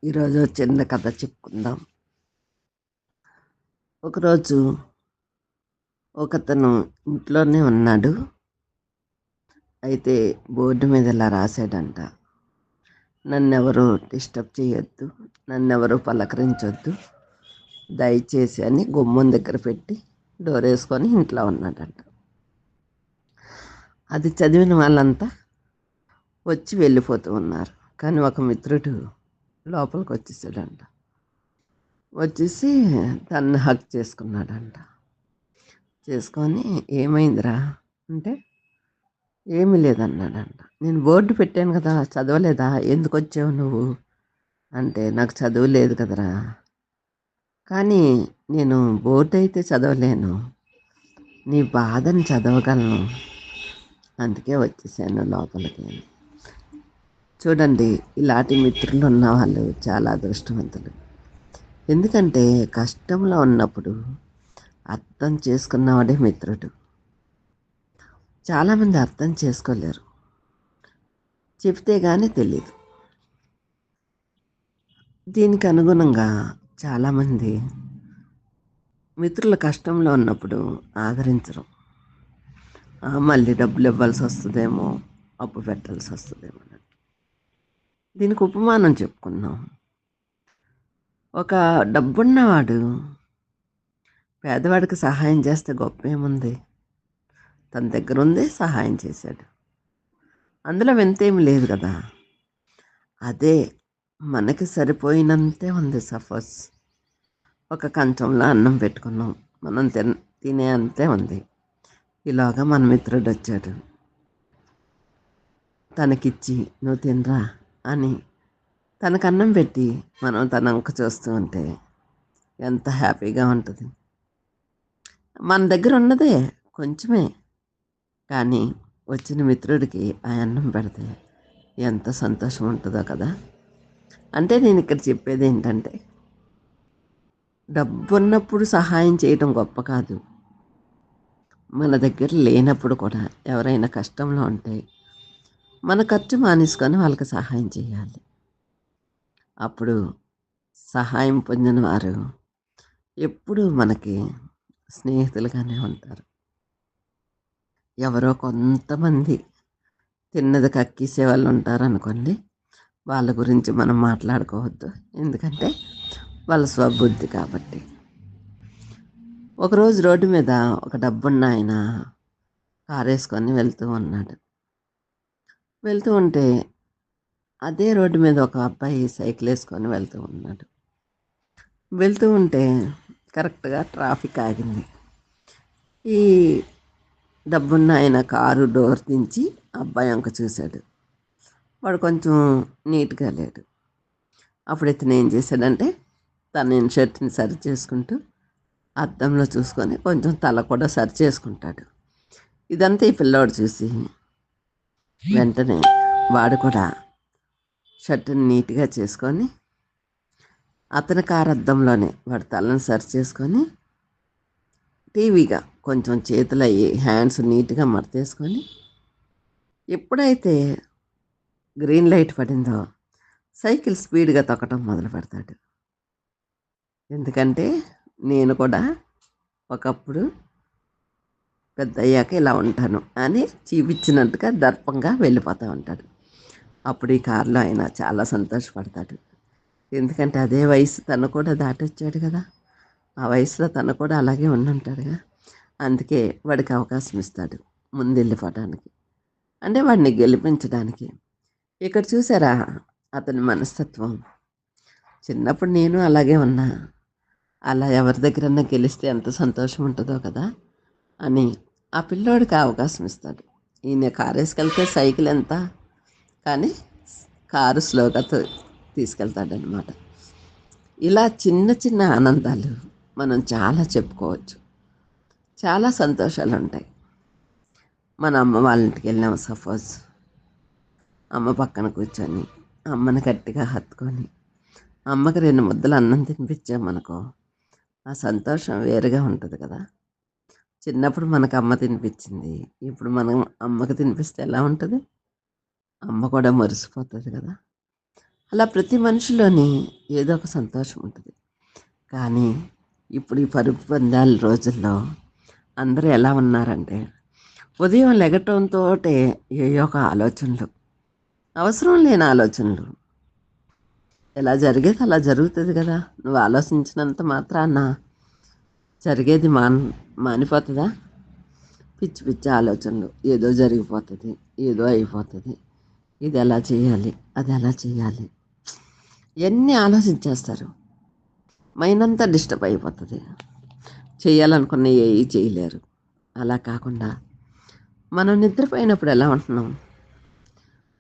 ఈరోజు చిన్న కథ చెప్పుకుందాం. ఒకరోజు ఒకతను ఇంట్లోనే ఉన్నాడు. అయితే బోర్డు మీద ఇలా రాశాడంట, నన్నెవరు డిస్టర్బ్ చేయొద్దు, నన్నెవరు పలకరించొద్దు దయచేసి అని గుమ్మం దగ్గర పెట్టి డోర్ వేసుకొని ఇంట్లో ఉన్నాడంట. అది చదివిన వాళ్ళంతా వచ్చి వెళ్ళిపోతూ ఉన్నారు. కానీ ఒక మిత్రుడు లోపలికి వచ్చేసాడంట. వచ్చేసి తన్ని హక్ చేసుకున్నాడంట. చేసుకొని ఏమైందిరా అంటే ఏమీ లేదన్నాడంట. నేను బోర్డు పెట్టాను కదా, చదవలేదా, ఎందుకు వచ్చావు నువ్వు అంటే నాకు చదువు లేదు కదరా, కానీ నేను బోర్డు అయితే చదవలేను, నీ బాధని చదవగలను, అందుకే వచ్చేసాను లోపలికి. చూడండి, ఇలాంటి మిత్రులు ఉన్నవాళ్ళు చాలా అదృష్టవంతులు. ఎందుకంటే కష్టంలో ఉన్నప్పుడు అర్థం చేసుకున్నవాడే మిత్రుడు. చాలామంది అర్థం చేసుకోలేరు, చెప్తే కానీ తెలియదు. దీనికి అనుగుణంగా చాలామంది మిత్రుల కష్టంలో ఉన్నప్పుడు ఆదరించరు. మళ్ళీ డబ్బులు ఇవ్వాల్సి వస్తుందేమో, అప్పు పెట్టాల్సి వస్తుందేమో అని. దీనికి ఉపమానం చెప్పుకున్నాం. ఒక డబ్బున్నవాడు పేదవాడికి సహాయం చేస్తే గొప్ప ఏముంది, తన దగ్గర ఉందే సహాయం చేశాడు, అందులో వింతేమి లేదు కదా. అదే మనకి సరిపోయినంతే ఉంది. సపోజ్ ఒక కంచంలో అన్నం పెట్టుకున్నాం, మనం తినే అంతే ఉంది. ఈలోగా మన మిత్రుడు వచ్చాడు, తనకిచ్చి నువ్వు తినరా అని తనకు అన్నం పెట్టి మనం తన అంక చూస్తూ ఉంటే ఎంత హ్యాపీగా ఉంటుంది. మన దగ్గర ఉన్నదే కొంచెమే, కానీ వచ్చిన మిత్రుడికి ఆ అన్నం పెడితే ఎంత సంతోషం ఉంటుందో కదా. అంటే నేను ఇక్కడ చెప్పేది ఏంటంటే, డబ్బు ఉన్నప్పుడు సహాయం చేయడం గొప్ప కాదు, మన దగ్గర లేనప్పుడు కూడా ఎవరైనా కష్టంలో ఉంటే మన ఖర్చు మానేసుకొని వాళ్ళకి సహాయం చేయాలి. అప్పుడు సహాయం పొందిన వారు ఎప్పుడూ మనకి స్నేహితులుగానే ఉంటారు. ఎవరో కొంతమంది తిన్నది కక్కేసే వాళ్ళు ఉంటారనుకోండి, వాళ్ళ గురించి మనం మాట్లాడుకోవద్దు, ఎందుకంటే వాళ్ళ స్వబుద్ధి కాబట్టి. ఒకరోజు రోడ్డు మీద ఒక డబ్బున్న ఆయన కారు వేసుకొని వెళ్తూ ఉన్నాడు. వెళ్తూ ఉంటే అదే రోడ్డు మీద ఒక అబ్బాయి సైకిల్ వేసుకొని వెళ్తూ ఉన్నాడు. వెళ్తూ ఉంటే కరెక్ట్గా ట్రాఫిక్ ఆగింది. ఈ డబ్బున్న ఆయన కారు డోర్ దించి అబ్బాయి వంక చూశాడు. వాడు కొంచెం నీట్గా లేడు. అప్పుడు ఇతను ఏం చేశాడంటే తన షర్ట్ని సరి చేసుకుంటూ అద్దంలో చూసుకొని కొంచెం తల కూడా సరి చేసుకుంటాడు. ఇదంతా ఈ పిల్లోడు చూసి వెంటనే వాడు కూడా షర్ట్ని నీట్గా చేసుకొని అతని కారు అద్దంలోనే వాడు తలను సరి చేసుకొని టీవీగా కొంచెం చేతులు అయ్యి హ్యాండ్స్ నీట్గా మడతేసుకొని ఎప్పుడైతే గ్రీన్ లైట్ పడిందో సైకిల్ స్పీడ్గా తొక్కడం మొదలు పెడతాడు. ఎందుకంటే నేను కూడా ఒకప్పుడు పెద్ద అయ్యాక ఇలా ఉంటాను అని చూపించినట్టుగా దర్పంగా వెళ్ళిపోతూ ఉంటాడు. అప్పుడు ఈ కారులో ఆయన చాలా సంతోషపడతాడు. ఎందుకంటే అదే వయసు తను కూడా దాటొచ్చాడు కదా, ఆ వయసులో తను కూడా అలాగే ఉండుంటాడుగా. అందుకే వాడికి అవకాశం ఇస్తాడు ముందు వెళ్ళిపోవడానికి, అంటే వాడిని గెలిపించడానికి. ఇక్కడ చూసారా అతని మనస్తత్వం. చిన్నప్పుడు నేను అలాగే ఉన్నా, అలా ఎవరి దగ్గరన్నా గెలిస్తే ఎంత సంతోషం ఉంటుందో కదా అని ఆ పిల్లోడికి అవకాశం ఇస్తాడు. ఈయన కారు వేసుకెళ్తే సైకిల్ ఎంత, కానీ కారు స్లోగా తీసుకెళ్తాడనమాట. ఇలా చిన్న చిన్న ఆనందాలు మనం చాలా చెప్పుకోవచ్చు, చాలా సంతోషాలు ఉంటాయి. మన అమ్మ వాళ్ళ ఇంటికి వెళ్ళాము సపోజ్, అమ్మ పక్కన కూర్చొని అమ్మని గట్టిగా హత్తుకొని అమ్మకి 2 ముద్దలు అన్నం తినిపించామనుకో, ఆ సంతోషం వేరుగా ఉంటుంది కదా. చిన్నప్పుడు మనకు అమ్మ తినిపించింది, ఇప్పుడు మనం అమ్మకి తినిపిస్తే ఎలా ఉంటుంది, అమ్మ కూడా మురిసిపోతుంది కదా. అలా ప్రతి మనిషిలోని ఏదో ఒక సంతోషం ఉంటుంది. కానీ ఇప్పుడు ఈ పరుగు పందాల రోజుల్లో అందరూ ఎలా ఉన్నారంటే ఉదయం లెగటంతో ఏయో ఒక ఆలోచనలు, అవసరం లేని ఆలోచనలు. ఎలా జరిగేది అలా జరుగుతుంది కదా. నువ్వు ఆలోచించినంత మాత్రాన జరిగేది మానిపోతుందా? పిచ్చి పిచ్చి ఆలోచనలు, ఏదో జరిగిపోతుంది, ఏదో అయిపోతుంది, ఇది ఎలా చేయాలి, అది ఎలా చేయాలి, ఇవన్నీ ఆలోచించేస్తారు. మైండ్ అంతా డిస్టర్బ్ అయిపోతుంది. చేయాలనుకున్న ఏవి చేయలేరు. అలా కాకుండా మనం నిద్రపోయినప్పుడు ఎలా ఉంటున్నాం?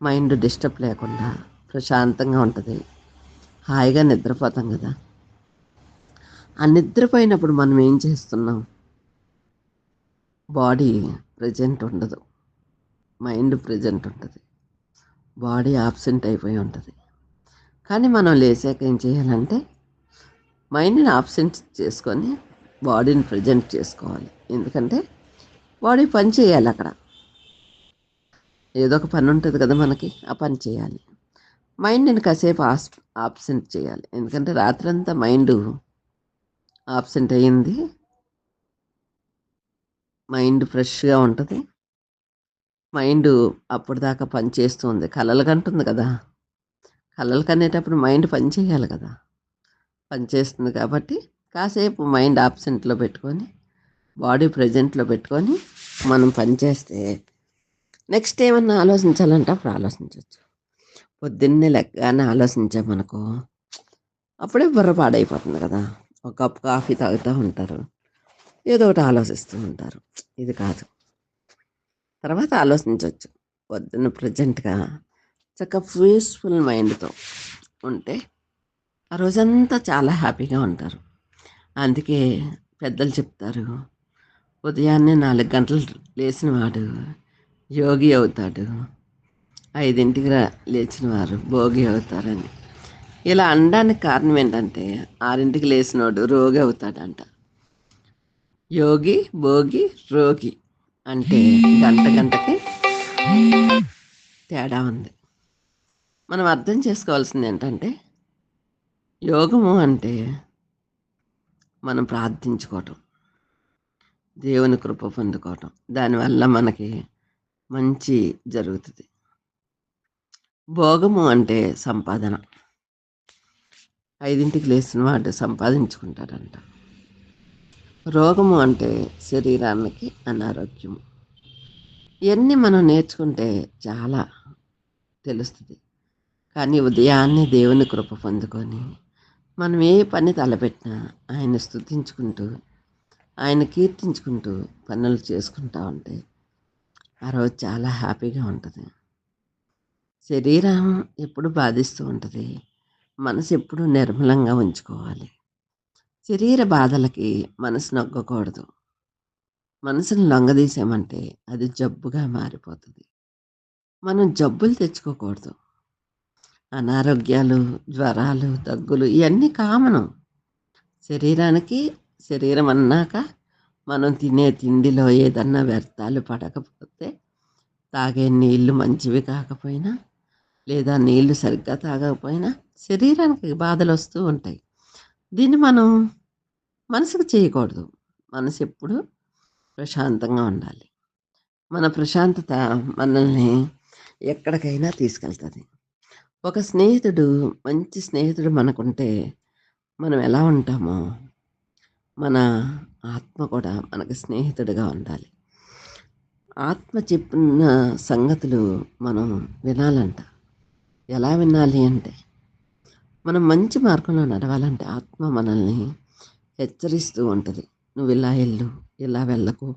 మైండ్ డిస్టర్బ్ లేకుండా ప్రశాంతంగా ఉంటుంది. హాయిగా నిద్రపోతాం కదా. ఆ నిద్రపోయినప్పుడు మనం ఏం చేస్తున్నాం? బాడీ ప్రజెంట్ ఉండదు, మైండ్ ప్రజెంట్ ఉంటుంది, బాడీ ఆబ్సెంట్ అయిపోయి ఉంటుంది. కానీ మనం లేచాక ఏం చేయాలంటే మైండ్ని ఆబ్సెంట్ చేసుకొని బాడీని ప్రజెంట్ చేసుకోవాలి. ఎందుకంటే బాడీ పని చేయాలి. అక్కడ ఏదో ఒక పని ఉంటుంది కదా మనకి, ఆ పని చేయాలి. మైండ్ని కాసేపు ఆబ్సెంట్ చేయాలి. ఎందుకంటే రాత్రంతా మైండ్ ఆబ్సెంట్ అయ్యింది, మైండ్ ఫ్రెష్గా ఉంటుంది. మైండ్ అప్పుడు దాకా పని చేస్తుంది, కలలు కంటుంది కదా. కలలు కనేటప్పుడు మైండ్ పని చేయాలి కదా. పని చేస్తుంది కాబట్టి కాసేపు మైండ్ ఆబ్సెంట్లో పెట్టుకొని బాడీ ప్రజెంట్లో పెట్టుకొని మనం పని చేస్తే నెక్స్ట్ ఏమన్నా ఆలోచించాలంటే అప్పుడు ఆలోచించవచ్చు. పొద్దున్నే లెగ్గానే ఆలోచించామనుకో అప్పుడే బుర్ర పాడైపోతుంది కదా. ఒక కప్ కాఫీ తాగుతూ ఉంటారు, ఏదో ఒకటి ఆలోచిస్తూ ఉంటారు. ఇది కాదు, తర్వాత ఆలోచించవచ్చు. పొద్దున్న ప్రజెంట్గా చక్కగా పీస్ఫుల్ మైండ్తో ఉంటే ఆ రోజంతా చాలా హ్యాపీగా ఉంటారు. అందుకే పెద్దలు చెప్తారు, ఉదయాన్నే 4 గంటలు లేచిన వాడు యోగి అవుతాడు, 5ంటికి లేచిన వారు భోగి అవుతారని. ఇలా అనడానికి కారణం ఏంటంటే 6ంటికి లేచినోడు రోగి అవుతాడంట. యోగి, భోగి, రోగి అంటే గంట గంటకి తేడా ఉంది. మనం అర్థం చేసుకోవాల్సింది ఏంటంటే యోగము అంటే మనం ప్రార్థించుకోవటం, దేవుని కృప పొందుకోవటం, దానివల్ల మనకి మంచి జరుగుతుంది. భోగము అంటే సంపాదన, 5ంటికి లేచిన వాడు సంపాదించుకుంటాడంట. రోగము అంటే శరీరానికి అనారోగ్యము. ఇవన్నీ మనం నేర్చుకుంటే చాలా తెలుస్తుంది. కానీ ఉదయాన్నే దేవుని కృప పొందుకొని మనం ఏ పని తలపెట్టినా ఆయన స్తుతించుకుంటూ ఆయన కీర్తించుకుంటూ పనులు చేసుకుంటూ ఉంటే ఆ రోజు చాలా హ్యాపీగా ఉంటుంది. శరీరం ఎప్పుడు బాధిస్తూ ఉంటుంది, మనసు ఎప్పుడు నిర్మలంగా ఉంచుకోవాలి. శరీర బాధలకి మనసు నొగ్గకూడదు. మనసును లొంగదీసామంటే అది జబ్బుగా మారిపోతుంది. మనం జబ్బులు తెచ్చుకోకూడదు. అనారోగ్యాలు, జ్వరాలు, దగ్గులు ఇవన్నీ కామను. శరీరానికి శరీరం అన్నాక మనం తినే తిండిలో ఏదన్నా వ్యర్థాలు పడకపోతే, తాగే నీళ్లు మంచివి కాకపోయినా, లేదా నీళ్లు సరిగ్గా తాగకపోయినా శరీరానికి బాధలు వస్తూ ఉంటాయి. దీన్ని మనం మనసుకు చేయకూడదు. మనసు ఎప్పుడు ప్రశాంతంగా ఉండాలి. మన ప్రశాంతత మనల్ని ఎక్కడికైనా తీసుకెళ్తుంది. ఒక స్నేహితుడు, మంచి స్నేహితుడు మనకుంటే మనం ఎలా ఉంటామో మన ఆత్మ కూడా మనకు స్నేహితుడిగా ఉండాలి. ఆత్మ చెప్పిన సంగతులు మనం వినాలంట. ఎలా వినాలి అంటే మనం మంచి మార్గంలో నడవాలంటే ఆత్మ మనల్ని హెచ్చరిస్తూ ఉంటుంది. నువ్వు ఇలా వెళ్ళు, ఇలా వెళ్ళకు,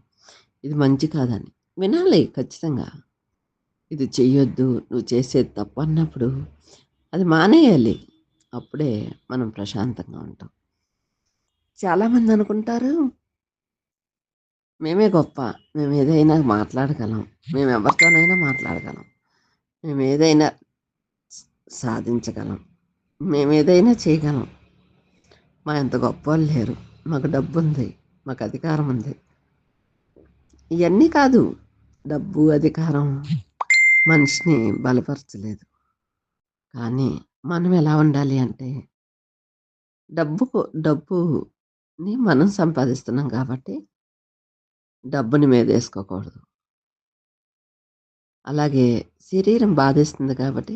ఇది మంచి కాదని వినాలి ఖచ్చితంగా. ఇది చెయ్యొద్దు, నువ్వు చేసేది తప్పు అన్నప్పుడు అది మానేయాలి. అప్పుడే మనం ప్రశాంతంగా ఉంటాం. చాలామంది అనుకుంటారు మేమే గొప్ప, మేము ఏదైనా మాట్లాడగలం, మేము ఎవరితోనైనా మాట్లాడగలం, మేము ఏదైనా సాధించగలం, మేము ఏదైనా చేయగలం, మా ఎంత గొప్ప వాళ్ళు లేరు, మాకు డబ్బు ఉంది, మాకు అధికారం ఉంది. ఇవన్నీ కాదు, డబ్బు అధికారం మనిషిని బలపరచలేదు. కానీ మనం ఎలా ఉండాలి అంటే డబ్బుని మనం సంపాదిస్తున్నాం కాబట్టి డబ్బుని మీదేసుకోకూడదు. అలాగే శరీరం బాధేస్తుంది కాబట్టి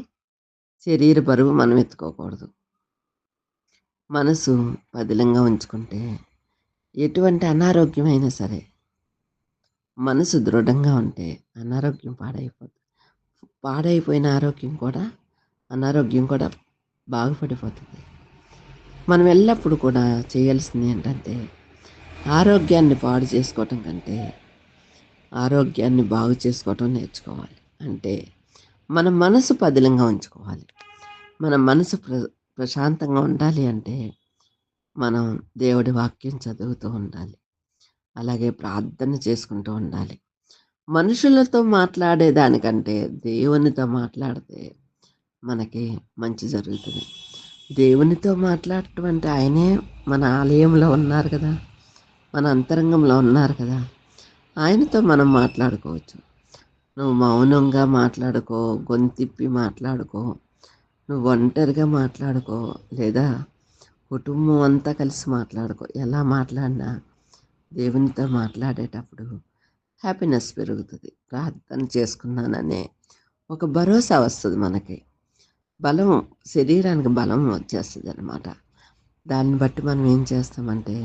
శరీర బరువు మనం ఎత్తుకోకూడదు. మనసు పదిలంగా ఉంచుకుంటే ఎటువంటి అనారోగ్యమైనా సరే మనసు దృఢంగా ఉంటే అనారోగ్యం పాడైపోతుంది. పాడైపోయిన అనారోగ్యం కూడా బాగుపడిపోతుంది. మనం ఎల్లప్పుడూ కూడా చేయాల్సింది ఏంటంటే ఆరోగ్యాన్ని పాడు చేసుకోవటం కంటే ఆరోగ్యాన్ని బాగు చేసుకోవటం నేర్చుకోవాలి. అంటే మన మనసు పదిలంగా ఉంచుకోవాలి. మన మనసు ప్రశాంతంగా ఉండాలి అంటే మనం దేవుడి వాక్యం చదువుతూ ఉండాలి. అలాగే ప్రార్థన చేసుకుంటూ ఉండాలి. మనుషులతో మాట్లాడేదానికంటే దేవునితో మాట్లాడితే మనకి మంచి జరుగుతుంది. దేవునితో మాట్లాడటం అంటే ఆయనే మన ఆలయంలో ఉన్నారు కదా, మన అంతరంగంలో ఉన్నారు కదా, ఆయనతో మనం మాట్లాడుకోవచ్చు. నువ్వు మౌనంగా మాట్లాడుకో, గొంతిప్పి మాట్లాడుకో, నువ్వు ఒంటరిగా మాట్లాడుకో, లేదా కుటుంబం అంతా కలిసి మాట్లాడుకో. ఎలా మాట్లాడినా దేవునితో మాట్లాడేటప్పుడు హ్యాపీనెస్ పెరుగుతుంది. ప్రార్థన చేసుకున్నాననే ఒక భరోసా వస్తుంది మనకి. బలం, శరీరానికి బలం వచ్చేస్తుంది అనమాట. దాన్ని బట్టి మనం ఏం చేస్తామంటే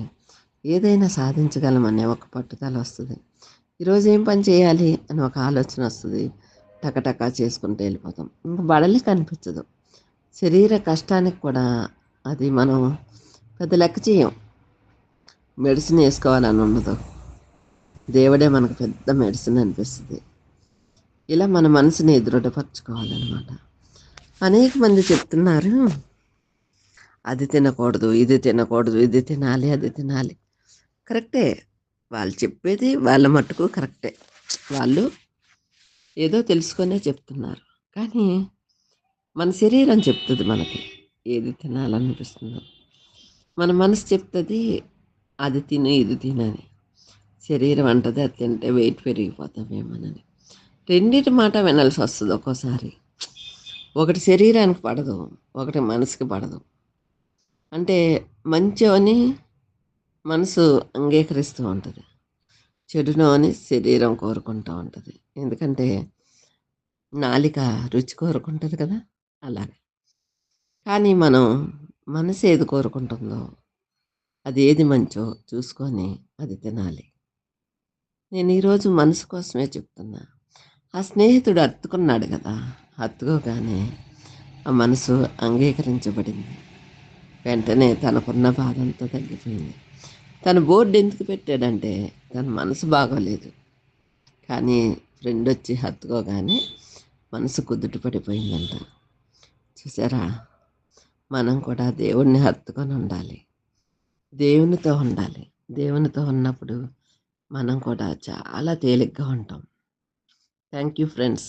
ఏదైనా సాధించగలమనే ఒక పట్టుదల వస్తుంది. ఈరోజు ఏం పని చేయాలి అని ఒక ఆలోచన వస్తుంది. టకటకా చేసుకుంటూ వెళ్ళిపోతాం. ఇంక బడలి కనిపించదు. శరీర కష్టానికి కూడా అది మనం పెద్ద లెక్క చేయం. మెడిసిన్ వేసుకోవాలని ఉండదు. దేవుడే మనకు పెద్ద మెడిసిన్ అనిపిస్తుంది. ఇలా మన మనసుని దృఢపరచుకోవాలన్నమాట. అనేక మంది చెప్తున్నారు, అది తినకూడదు, ఇది తినకూడదు, ఇది తినాలి, అది తినాలి. కరెక్టే, వాళ్ళు చెప్పేది వాళ్ళ మట్టుకు కరెక్టే. వాళ్ళు ఏదో తెలుసుకొనే చెప్తున్నారు. కానీ మన శరీరం చెప్తుంది మనకి ఏది తినాలనిపిస్తుందో. మన మనసు చెప్తుంది అది తిను, ఇది తినని. శరీరం అంటది అది తింటే వెయిట్ పెరిగిపోతామేమోనని. రెండింటి మాట వినాల్సి వస్తుంది ఒక్కోసారి. ఒకటి శరీరానికి పడదు, ఒకటి మనసుకి పడదు. అంటే మంచి అని మనసు అంగీకరిస్తూ ఉంటుంది, చెడును అని శరీరం కోరుకుంటూ ఉంటుంది. ఎందుకంటే నాలిక రుచి కోరుకుంటుంది కదా, అలాగే. కానీ మనం మనసు ఏది కోరుకుంటుందో అది ఏది మంచో చూసుకొని అది తినాలి. నేను ఈరోజు మనసు కోసమే చెప్తున్నా. ఆ స్నేహితుడు హత్తుకున్నాడు కదా, హత్తుకోగానే ఆ మనసు అంగీకరించబడింది. వెంటనే తనకున్న బాధ అంతా తగ్గిపోయింది. తను బోర్డు ఎందుకు పెట్టాడంటే తన మనసు బాగోలేదు. కానీ ఫ్రెండ్ వచ్చి హత్తుకోగానే మనసు కుదుట పడిపోయిందంట. చూసారా, మనం కూడా దేవుణ్ణి హత్తుకొని ఉండాలి, దేవునితో ఉండాలి. దేవునితో ఉన్నప్పుడు మనం కూడా చాలా తేలిగ్గా ఉంటాం. Thank you friends.